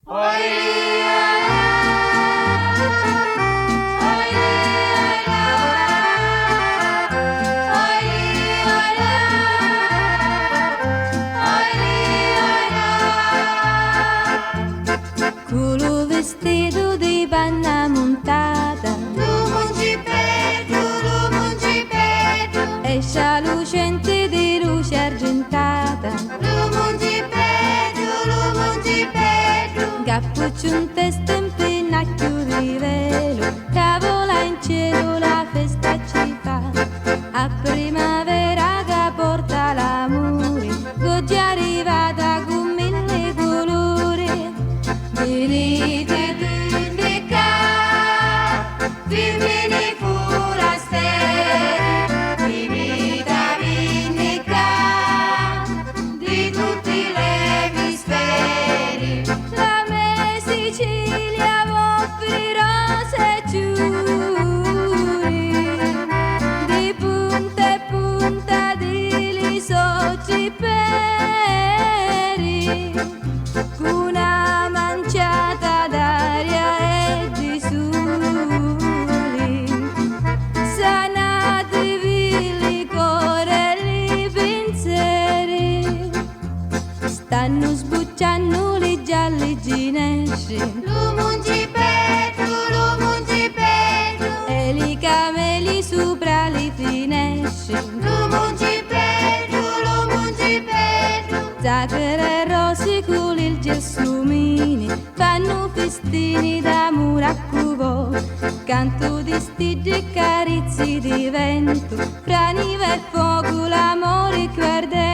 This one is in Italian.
Culo vestito di panna montata, esce lucente di luce argentata, cappuccio in testa in pennacchio di velo, cavola in cielo la festa ci fa, a primavera che porta l'amore, oggi è arrivata con mille colori, venite tutti qua, femmine forasteri, venite a vendicare di tutti gli emisferi. La mia Sicilia offre rose e giuri, di punta e punta di lisocci peri, con una manciata d'aria e di soli, sanati vili corelli pensieri, stanno sbucciando le gialli ginesci, e li cameli sopra le finestre, zachere rossi con il gelsomini, fanno festini d'amore a cubo, canto di stiggi e carizi di vento, fra nive e fuoco l'amore che arde